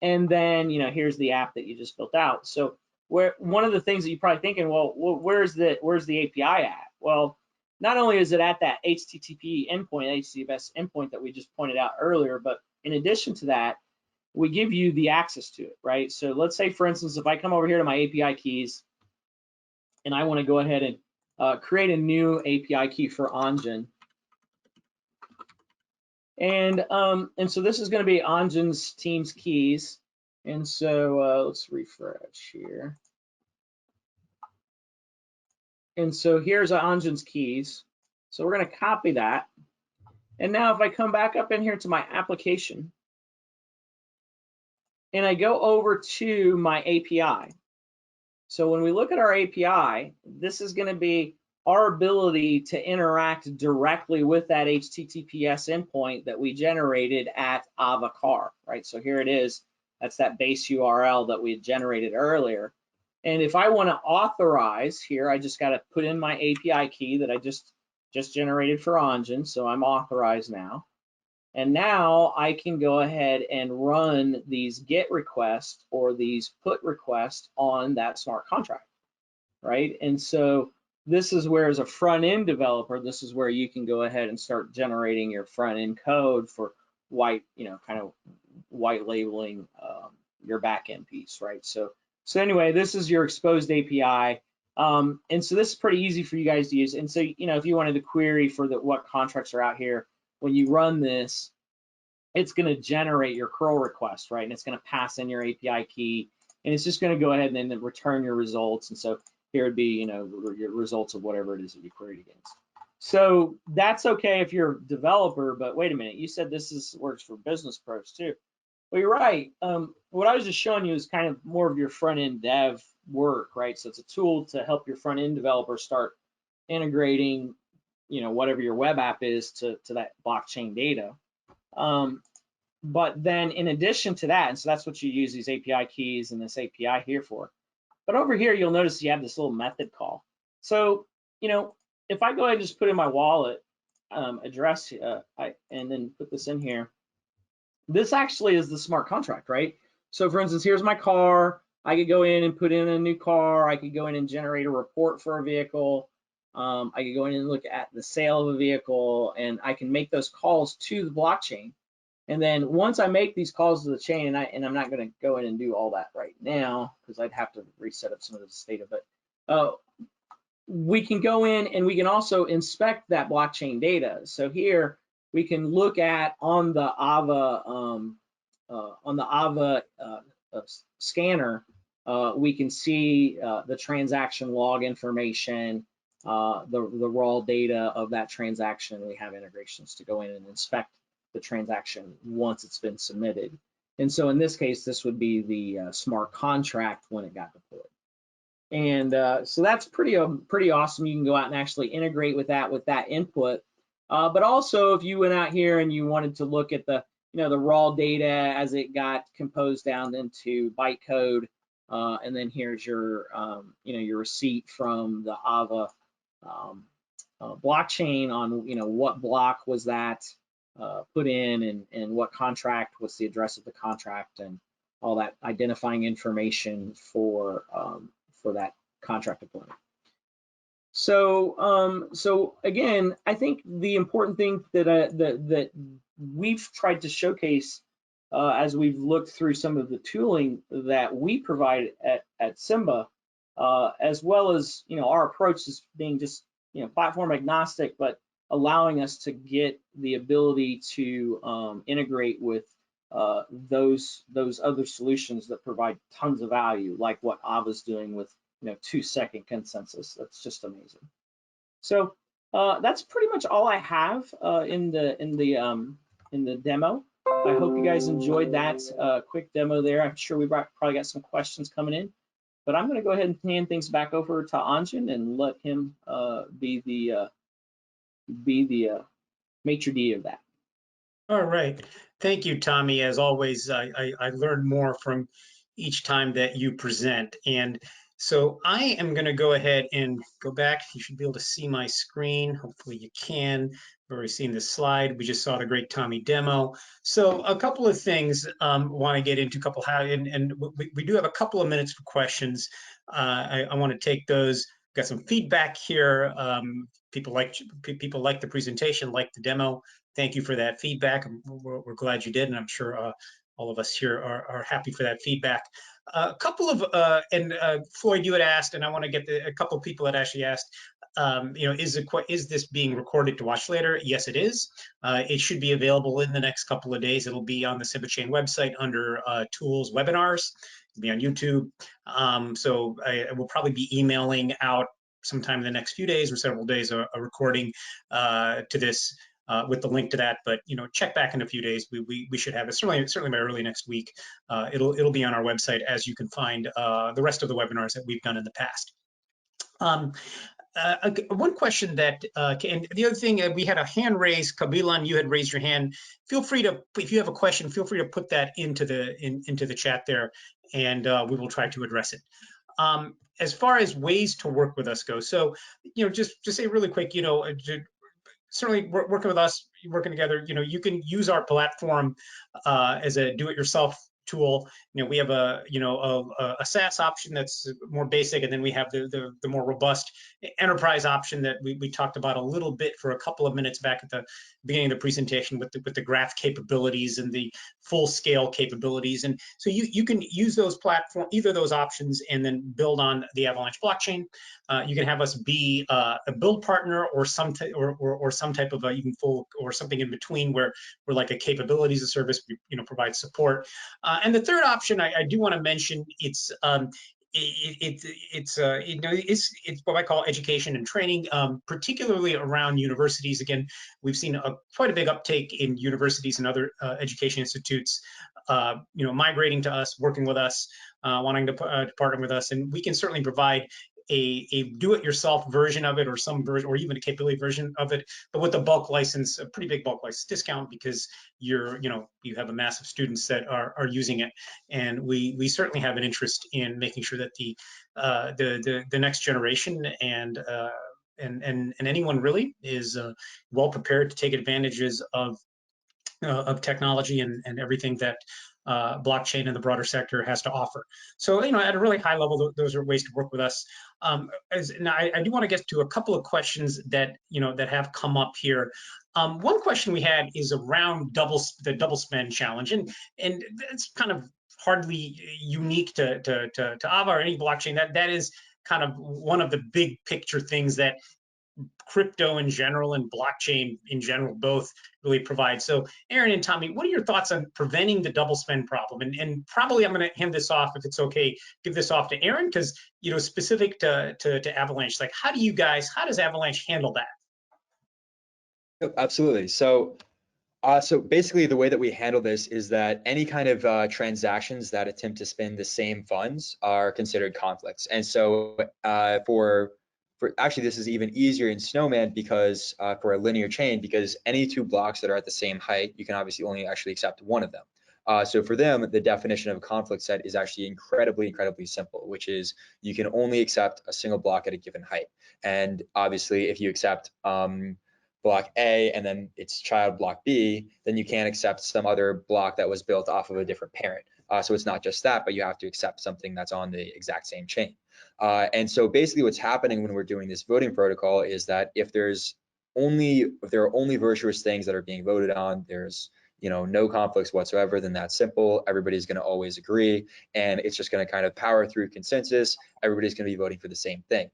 And then, here's the app that you just built out. So one of the things that you're probably thinking, well, where's the API at? Well, not only is it at that HTTP endpoint, HTTPS endpoint that we just pointed out earlier, but in addition to that, we give you the access to it, right? So let's say, for instance, if I come over here to my API keys and I want to go ahead and create a new API key for Anjon. And so this is going to be Anjon's team's keys. And so let's refresh here. And so here's Anjon's keys. So we're going to copy that. And now if I come back up in here to my application, and I go over to my API. So when we look at our API, this is going to be our ability to interact directly with that HTTPS endpoint that we generated at Avacar, right? So here it is. That's that base URL that we had generated earlier. And if I want to authorize here, I just got to put in my API key that I just generated for Anjon. So I'm authorized now. And now I can go ahead and run these GET requests or these PUT requests on that smart contract, right? And so this is where, as a front-end developer, this is where you can go ahead and start generating your front-end code for kind of white labeling your back-end piece, right? So anyway, this is your exposed API. And so this is pretty easy for you guys to use. And so, if you wanted to query for what contracts are out here, when you run this, it's going to generate your curl request, right? And it's going to pass in your API key, and it's just going to go ahead and then return your results. And so here would be, your results of whatever it is that you queried against. So that's okay if you're a developer, but wait a minute, you said this works for business pros too. Well, you're right. What I was just showing you is kind of more of your front-end dev work, right? So it's a tool to help your front-end developer start integrating whatever your web app is to that blockchain data. But then in addition to that, and so that's what you use these API keys and this API here for. But over here, you'll notice you have this little method call. So, if I go ahead and just put in my wallet address and then put this in here, this actually is the smart contract, right? So for instance, here's my car. I could go in and put in a new car. I could go in and generate a report for a vehicle. I could go in and look at the sale of a vehicle, and I can make those calls to the blockchain. And then once I make these calls to the chain, and I'm not going to go in and do all that right now because I'd have to reset up some of this data. But we can go in and we can also inspect that blockchain data. So here we can look at on the AVA scanner, we can see the transaction log information, the raw data of that transaction. We have integrations to go in and inspect the transaction once it's been submitted. And so in this case, this would be the smart contract when it got deployed. And so that's pretty awesome. You can go out and actually integrate with that input. But also, if you went out here and you wanted to look at the the raw data as it got composed down into bytecode, and then here's your your receipt from the AVA blockchain on what block was that put in, and what contract was the address of the contract, and all that identifying information for that contract deployment. So so again, I think the important thing that we've tried to showcase as we've looked through some of the tooling that we provide at SIMBA, as well as our approach is being just platform agnostic, but allowing us to get the ability to integrate with those other solutions that provide tons of value, like what AVA's doing with 2-second consensus. That's just amazing. So that's pretty much all I have in the demo. I hope you guys enjoyed that quick demo there. I'm sure we probably got some questions coming in, but I'm going to go ahead and hand things back over to Anjon and let him be the maitre d' of that. All right. Thank you, Tommy. As always, I learn more from each time that you present. And so I am going to go ahead and go back. You should be able to see my screen. Hopefully you can. We've already seen this slide. We just saw the great Tommy demo. So a couple of things want to get into, and we do have a couple of minutes for questions. I want to take those. Got some feedback here. People like the presentation, like the demo. Thank you for that feedback. We're glad you did, and I'm sure all of us here are happy for that feedback. A couple of, Floyd, you had asked, and I want to get a couple of people that actually asked, is this being recorded to watch later? Yes, it is. It should be available in the next couple of days. It'll be on the SIMBA Chain website under Tools Webinars. It'll be on YouTube. So I will probably be emailing out sometime in the next few days or several days a recording to this with the link to that. But check back in a few days. We should have it certainly by early next week. It'll be on our website, as you can find the rest of the webinars that we've done in the past. One question that, and the other thing, we had a hand raised. Kabilan, you had raised your hand. Feel free to, if you have a question, feel free to put that into the chat there, and we will try to address it. As far as ways to work with us go, so just say really quick, certainly working with us, working together, you can use our platform as a do-it-yourself tool. We have a SaaS option that's more basic, and then we have the more robust enterprise option that we talked about a little bit for a couple of minutes back at the beginning of the presentation with the graph capabilities and the full scale capabilities. And so you can use those either of those options, and then build on the Avalanche blockchain. You can have us be a build partner, or some type of even full, or something in between, where we're like a capabilities of service. We provide support. And the third option I do want to mention, it's what I call education and training, particularly around universities. Again, we've seen quite a big uptake in universities and other education institutes, migrating to us, working with us, wanting to partner with us, and we can certainly provide a do-it-yourself version of it, or some version, or even a capability version of it, but with a bulk license, a pretty big bulk license discount, because you have a mass of students that are using it, and we certainly have an interest in making sure that the next generation and anyone really is well prepared to take advantages of technology and everything that blockchain and the broader sector has to offer. So, at a really high level, those are ways to work with us. Now, I do want to get to a couple of questions that that have come up here. One question we had is around the double spend challenge, and it's kind of hardly unique to Ava or any blockchain. That is kind of one of the big picture things that crypto in general and blockchain in general both really provide. So Aaron and Tommy, what are your thoughts on preventing the double spend problem? And probably I'm going to hand this off, if it's okay, give this off to Aaron, because specific to Avalanche, like how does Avalanche handle that? Absolutely. So basically the way that we handle this is that any kind of transactions that attempt to spend the same funds are considered conflicts. And so for actually, this is even easier in Snowman because for a linear chain, because any two blocks that are at the same height, you can obviously only actually accept one of them. So for them, the definition of a conflict set is actually incredibly simple, which is you can only accept a single block at a given height. And obviously, if you accept block A and then its child block B, then you can't accept some other block that was built off of a different parent. So it's not just that, but you have to accept something that's on the exact same chain. And so basically what's happening when we're doing this voting protocol is that if there are only virtuous things that are being voted on, there's no conflicts whatsoever, then that's simple. Everybody's going to always agree, and it's just going to kind of power through consensus. Everybody's going to be voting for the same thing.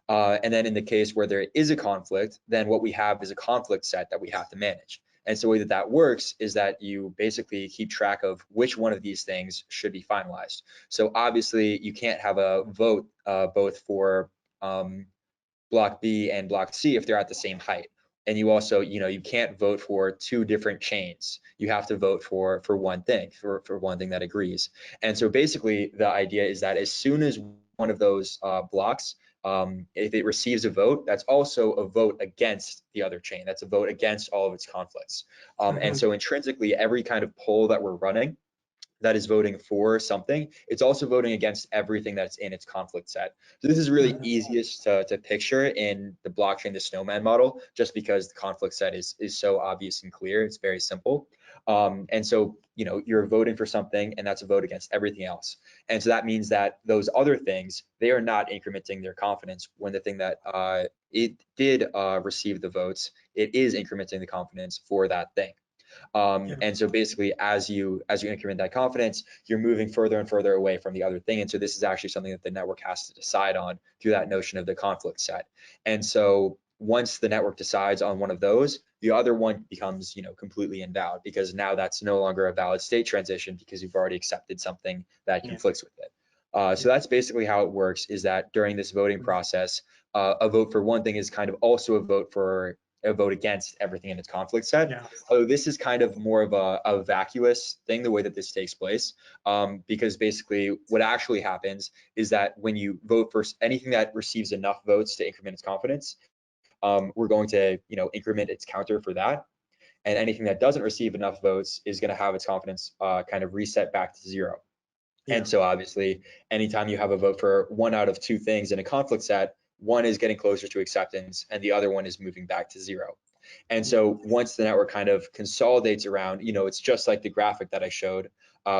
And then in the case where there is a conflict, then what we have is a conflict set that we have to manage. And so the way that works is that you basically keep track of which one of these things should be finalized. So obviously you can't have a vote both for block B and block C if they're at the same height. And you also, you can't vote for two different chains. You have to vote for one thing, for one thing that agrees. And so basically the idea is that as soon as one of those blocks, if it receives a vote, that's also a vote against the other chain. That's a vote against all of its conflicts. And so intrinsically, every kind of poll that we're running that is voting for something, it's also voting against everything that's in its conflict set. So this is really easiest to picture in the blockchain, the Snowman model, just because the conflict set is so obvious and clear. It's very simple. And so, you're voting for something, and that's a vote against everything else. And so that means that those other things, they are not incrementing their confidence when the thing that it did receive the votes, it is incrementing the confidence for that thing. And so basically, as you increment that confidence, you're moving further and further away from the other thing. And so this is actually something that the network has to decide on through that notion of the conflict set. And so once the network decides on one of those, the other one becomes, completely invalid, because now that's no longer a valid state transition because you've already accepted something that conflicts with it. So that's basically how it works, is that during this voting process, a vote for one thing is kind of also a vote against everything in its conflict set. Although this is kind of more of a vacuous thing, the way that this takes place, because basically what actually happens is that when you vote for anything that receives enough votes to increment its confidence, we're going to increment its counter for that. And anything that doesn't receive enough votes is going to have its confidence kind of reset back to zero. And so obviously, anytime you have a vote for one out of two things in a conflict set, one is getting closer to acceptance and the other one is moving back to zero. And so once the network kind of consolidates around, it's just like the graphic that I showed,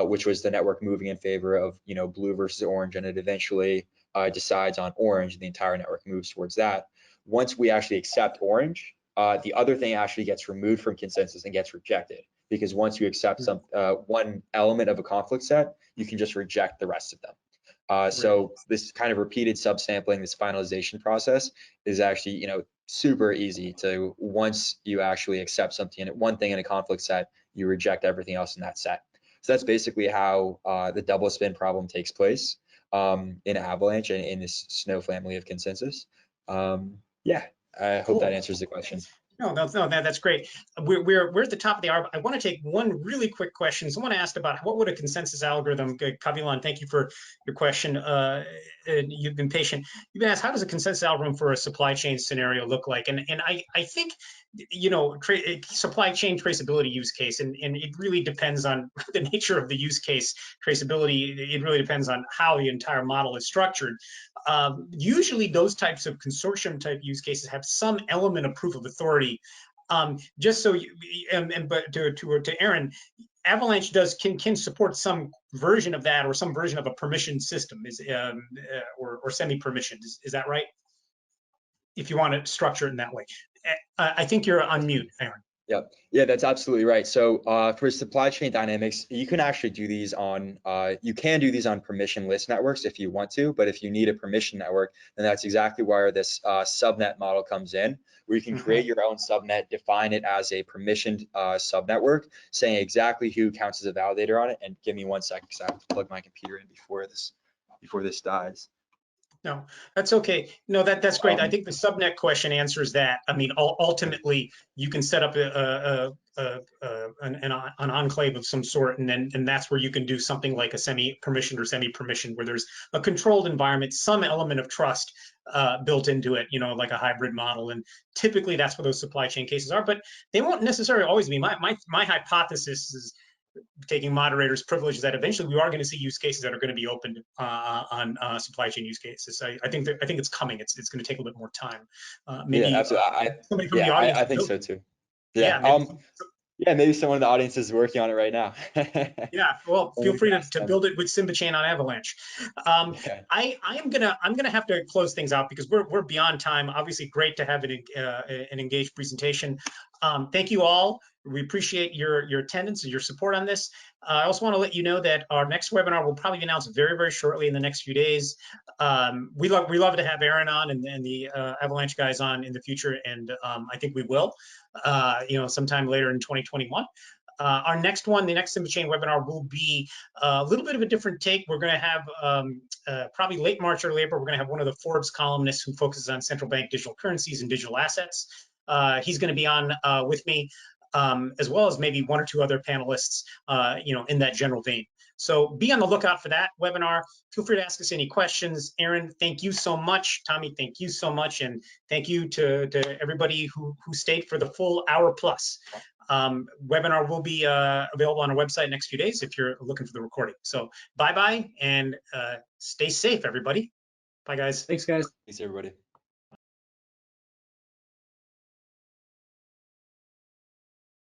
which was the network moving in favor of, blue versus orange, and it eventually decides on orange, and the entire network moves towards that. Once we actually accept orange, the other thing actually gets removed from consensus and gets rejected, because once you accept one element of a conflict set, you can just reject the rest of them. So this kind of repeated subsampling, this finalization process is actually, super easy to, once you actually accept something, one thing in a conflict set, you reject everything else in that set. So that's basically how the double spin problem takes place in Avalanche and in this Snow family of consensus. Yeah, I hope that answers the question. No, that's great. We're at the top of the hour. I want to take one really quick question. Someone asked about what would a consensus algorithm, Kavilan, thank you for your question. You've been patient. You've been asked, how does a consensus algorithm for a supply chain scenario look like? And I think, supply chain traceability use case, and it really depends on the nature of the use case traceability. It really depends on how the entire model is structured. Usually those types of consortium type use cases have some element of proof of authority. Just so you, but to Aaron, Avalanche can support some version of that, or some version of a permission system, or semi-permissioned. Is that right? If you want to structure it in that way. I think you're on mute, Aaron. Yep. Yeah, that's absolutely right. So for supply chain dynamics, you can actually do these on permissionless networks if you want to, but if you need a permission network, then that's exactly where this subnet model comes in, where you can create your own subnet, define it as a permissioned subnetwork, saying exactly who counts as a validator on it. And give me 1 second because I have to plug my computer in before this dies. No, that's okay. No, that's great. I think the subnet question answers that. I mean, ultimately, you can set up an enclave of some sort, and that's where you can do something like a semi-permissioned or semi-permissioned, where there's a controlled environment, some element of trust built into it, you know, like a hybrid model. And typically, that's what those supply chain cases are. But they won't necessarily always be. My hypothesis is, taking moderators' privileges, that eventually we are going to see use cases that are going to be opened on supply chain use cases. I think it's coming. It's going to take a little bit more time. Maybe Yeah, absolutely. somebody from the audience. I think so too. Yeah. Maybe someone in the audience is working on it right now. Yeah, well, feel free to build it with SIMBA chain on Avalanche. I'm gonna have to close things out because we're beyond time. Obviously, great to have an engaged presentation. Thank you all. We appreciate your attendance and your support on this. I also want to let you know that our next webinar will probably be announced very, very shortly in the next few days. We love to have Aaron on and the Avalanche guys on in the future, and I think we will. Sometime later in 2021. Our next one, the next SIMBA chain webinar, will be a little bit of a different take. We're going to have probably late March, early April, we're going to have one of the Forbes columnists who focuses on central bank digital currencies and digital assets. He's going to be on with me, as well as maybe one or two other panelists, in that general vein. So be on the lookout for that webinar. Feel free to ask us any questions. Aaron, thank you so much. Tommy, thank you so much. And thank you to everybody who stayed for the full hour plus. Webinar will be available on our website next few days if you're looking for the recording. So bye-bye and stay safe, everybody. Bye, guys. Thanks, guys. Thanks, everybody.